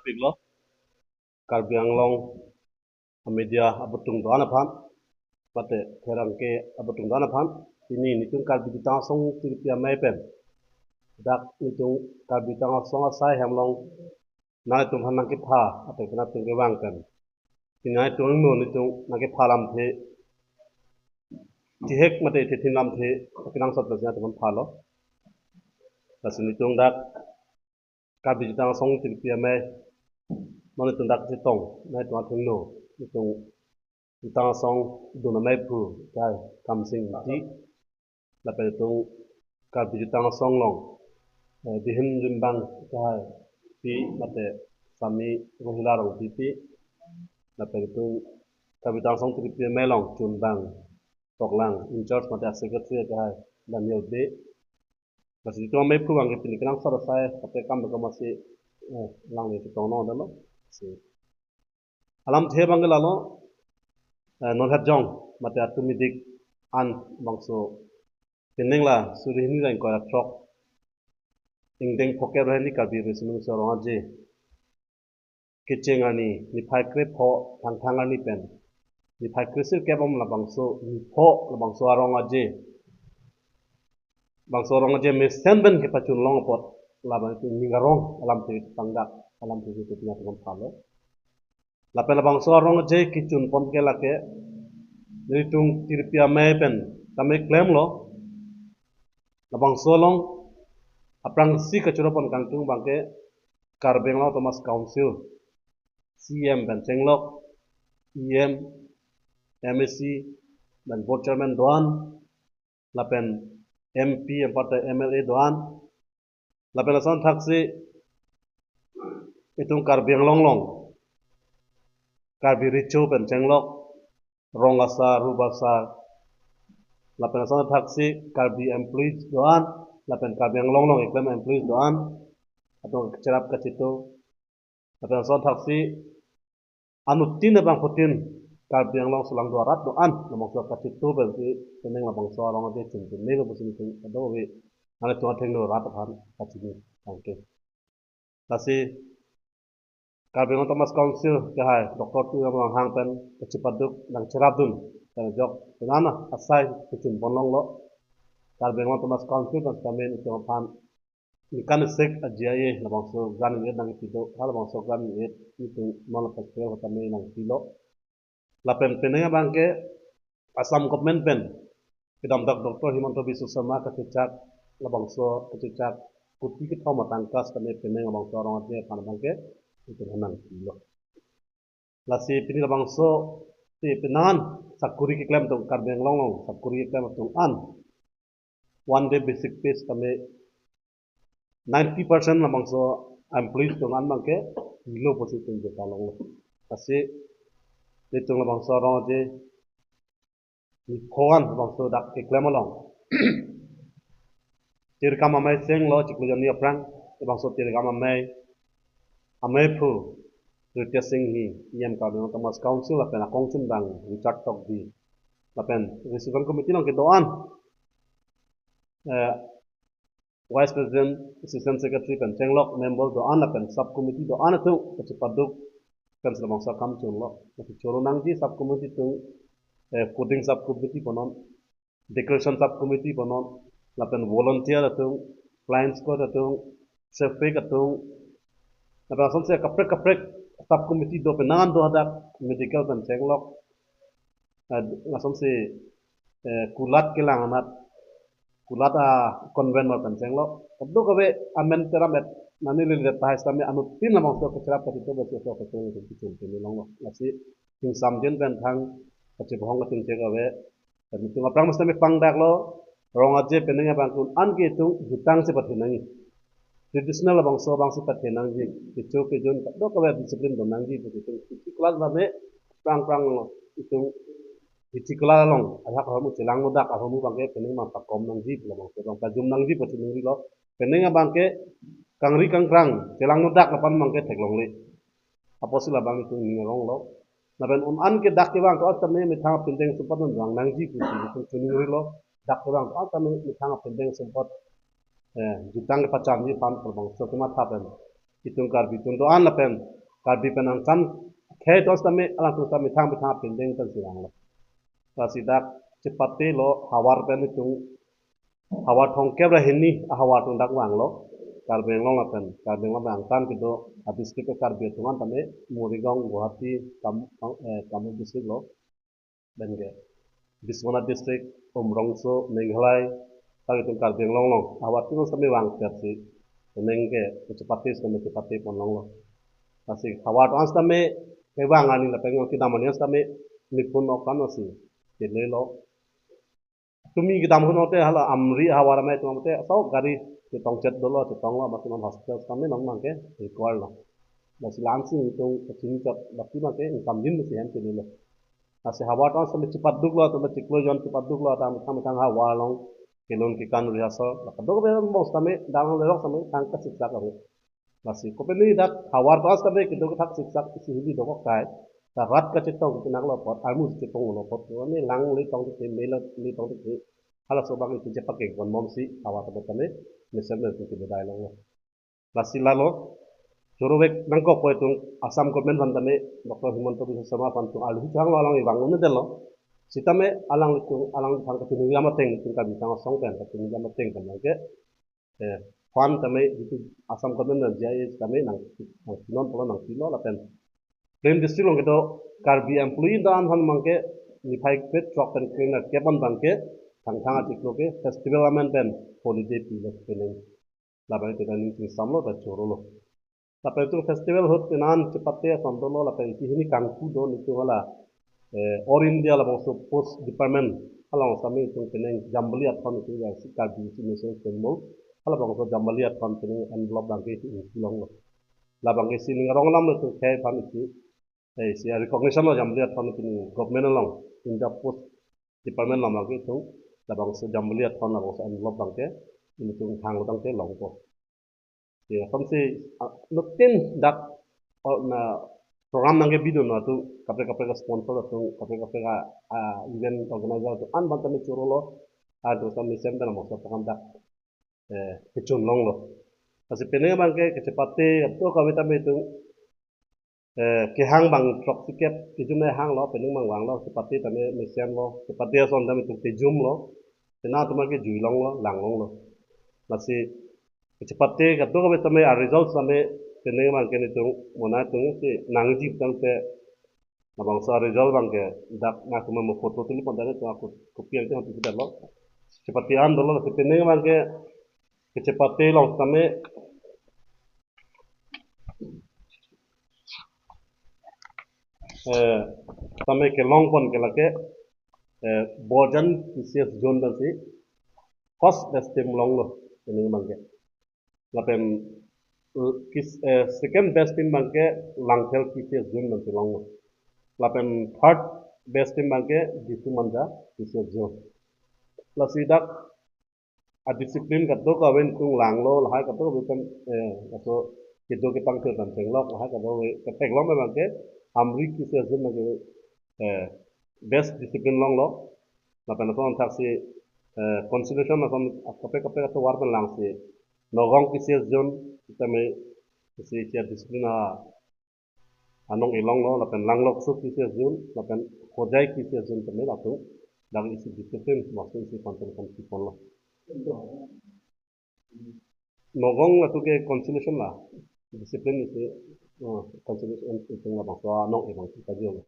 piglo Karbi Anglong media abetung doana phan pate therang ke abetung doana phan ini nitung Karbi tang song tirpia mai pen dak nitung Karbi tang song asai hamlong na tung hanang ke pha ate kana tung ke wang kan tingai tung no nitung na ke phalam the tihek mate the thinlam the kinang sot na tung phalo tasuni tung dak Karbi tang song tirpia mai mana tung dak tong na tung atung no nitung tang song dona mai pu kai kam sing ti la pe tung Karbi tang song long dihin rimbang kai pi mate sami rohila rong pi la pe tung Karbi tang song tri pi melong chun bang tok lang in charge mate secretary kai Daniel B masih itu mai pu bang ke pin kanang sara sai pate kam ka masih lang ni tong no dalo si alam the bang la lo non hat jong mate atumidik an bangso pening la suri ni lain ko trok ingdeng poke rani Karbi resinu sorong aje kecengani ni phakre pho thangani pen ni phakre sir kebom la bangso ni pho la bangso arong aje bangso arong aje me senben ke pachun long pot la bang tu ni garong alam te tangdak alam te tu punya tong phalo la pe la bangso arong aje kichun pon ke la ke ni tung tirpia me pen tame claim lo la bangso long aprang si kachurapon kangtung bangke Karbeng Lao Thomas Council CM dan Cenglok EM MSC dan Board Chairman Doan lapen MP partai MLA Doan lapen lasan taksi itung Karbeng Longlong Karbi Richo pen Cenglok Rongasa Rubasa lapen lasan taksi Karbi Employees Doan lapen Karbeng Longlong iklim Employees Doan atau kecerap ke situ lapen lasan taksi anutin bang putin Karbi yang long selang 200 doan namang so ka situ berarti seneng labang so long ade cun ne ba busin tu ado we ana tu ateng no rat phan ka sini oke lasi Karbi long Thomas Council ke hai doktor tu yang hang pen kecipaduk nang cerabun dan jok penana asai cun bonlong lo Karbi long Thomas Council kan kamen itu phan ikan sek ajaye labang so gan ne nang tido hal labang so gan ne itu mon paske hotame nang kilo lapen penanya bangke asam komen pen kedam dak doktor Himanto Bisu Sama kecicak labangso kecicak putih kita matangkas kami penanya labangso orang ate pan bangke itu hanang kilo lasi pini labangso ti penan sakuri kiklem tong Karbeng Longlong sakuri kiklem tong an one day basic pay kami 90% labangso employees tong an bangke kilo positif jeta long lasi itu labangso orang ate Koan bangso dak iklam along tirkam amai seng lo ciklu jani aprang bangso tirkam amai pu tirtia sing hi yam Karbi Thomas Council apen akong chun bang Richard Tok di apen resivan committee long ke doan Vice President Assistant Secretary pen Cenglok member doan apen sub committee doan tu kecepaduk kan bangso kam chun lo choro nang ji sub committee tu coding subcommittee bonon decoration subcommittee bonon lapen volunteer atung client squad atung traffic atung lapen sonse kaprek subcommittee do penan do hadak medical dan Cenglok sonse kulat kelang amat kulat konven dan Cenglok kabdo kabe amen teramet nani lilit tahis kami anutin lamang so kecerap itu betul so kecerap itu cuma long lasi ting samjen pen thang kecil bohong keting cekawe dan itu ngaprang mesti pangdak lo rong aje penengnya bangkun an gitu hutang seperti nangi tradisional bangso bangsi seperti nangi itu kejun do kawe disiplin do nangi begitu itu kelas babe prang lo itu kelas long ayah kamu celang mudak kamu bangke peneng mata kom nangi lo bangso bang tajum nangi pasti nangi lo penengnya bangke kangri kangkrang celang mudak kapan bangke teklong le apa sih lah bang itu ningorong lo naben an ke dak ke bang ko atame mi thang pendeng sempat nang nangji pusi itu chuni lo dak ke bang ko atame mi thang pendeng sempat jutang ke pacham ni pan ko bang so kuma thapen itung Karbi tung do an lapen karbi penang kan khe tos tame alang tu tame thang pending tan silang lo rasidak cepate lo hawar pen tung hawar thong kebra hini hawar tung dak wang lo karbeng long apen karbeng long bang kan kido district ke karbi tungan tame Murigong Guwahati kamu district lo dan ke Biswanath district Umrongso Meghalai kali tung karbeng long long hawar tu tame wang tersi nengke cepate pon long lo Así, hawat ans tame kebang ani la pengo kita manias tame nipun okan osi kelelo tumi kita mun ote hala amri hawara me tu ote so gari ke tongchet dolo te tonglo makin hospital tame nang mangke record lo basi langsung itu kecini kat baki make income din mesti hem kelelo Así hawat ans tame cepat duk lo tame ciklo jon cepat duk lo tame tang hawa long kelon ki kan riaso la kadok be mos tame dang lelok tame tang ka siksa ka masih kopeni dak hawar pas kami kita tak siksak isi hibi dok kai sarat ka cetong kita nak lopot almus cetong lopot ni lang li tong ti mela li tong ti hala sobang itu cepak ke kon mom si hawar ta kami misal tu ti bedai long masih lalo Jorowek nangkok ko itu asam komen van tame Dr. Himanto Biswa Sarma van tu alhu chang lo alang ibang ne delo sitame alang itu alang thang ka tinu yama teng tu ka bisang song pen ka tinu yama teng kan ke Juan kami itu asam kami nanti kami nang sinon pula nang sino lah pen. Plain district long itu karbi employee dan han mangke ni pai pet truck and cleaner kepan bangke thang thang atik lo ke festival amen pen holiday period penen. Lapan itu kan ini samlo dan coro lo. Lapan itu festival hot penan cepatnya samdo lo lapan ini kangku don itu hala All India lah bangsa post department halang sami itu penen jambeli atau itu yang si karbi itu national symbol kalau bang so jambali at company envelope bang itu long lo la bang isi ni ngarong lam itu kayak pan itu si recognition lo jambali at company government long in the post department lam lagi itu la bang so jambali at company bang so envelope bang ke ini tu hang bang ke long ko ya kan si nutin dak na program nang ke bidu na tu kapre sponsor tu kapre event organizer tu an bang kami curo lo ada kami senda na mo so program dak kecun long lo. Kasi pinay bang ke kecepate atau kami tabi itu kehang bang trok sikep kejum na hang lo pinay bang wang lo cepate tabi mesian lo cepate ason tabi itu kejum lo kena tu magi jui long lo lang long lo. Masih kecepate atau kami tabi result tabi pinay bang ke itu mana itu si nangji tang te nabang sa result bang ke dak na kuma mo foto tuli pandane tu aku kopi itu hantu kita lo cepate an dolo si pinay bang ke kecepatan long tame tame ke long pon ke lake bojan kisias zone dan si cost estim long lo ini mangke lapen second best in mangke langkel kisias zone dan si long lo lapen third best in mangke disu manja kisias zone lasidak a discipline kat do ka wen tung lang lo lahai kat do bukan kaso kido ke pang dan tenglok lahai kat do ke tenglok memang ke amri ki se zun ke best discipline long lo na pen so antak si consideration na son kape to war ben lang si nogong ki se zun kita me si cia discipline anong ilong lo na pen lang lok su ki se zun na pen khojai ki se zun teme la tu dang isi discipline maksud isi konten kon lo nogong la tu ke conciliation la discipline isi conciliation itu nggak bangsa nong ibang kita juga